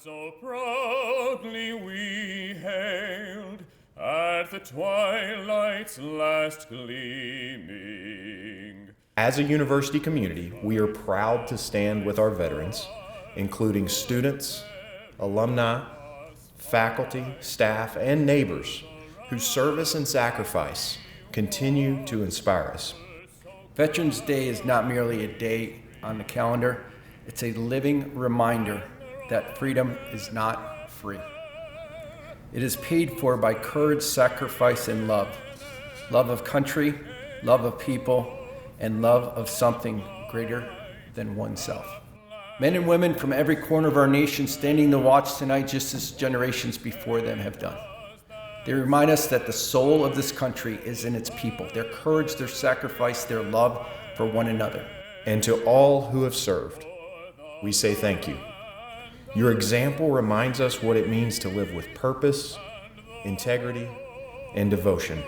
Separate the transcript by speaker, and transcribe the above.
Speaker 1: so proudly we hailed at the twilight's last gleaming.
Speaker 2: As a university community, we are proud to stand with our veterans, including students, alumni, faculty, staff, and neighbors whose service and sacrifice continue to inspire us.
Speaker 3: Veterans Day is not merely a day on the calendar, it's a living reminder that freedom is not free. It is paid for by courage, sacrifice, and love. Love of country, love of people, and love of something greater than oneself. Men and women from every corner of our nation standing the watch tonight just as generations before them have done. They remind us that the soul of this country is in its people, their courage, their sacrifice, their love for one another.
Speaker 2: And to all who have served, we say thank you. Your example reminds us what it means to live with purpose, integrity, and devotion.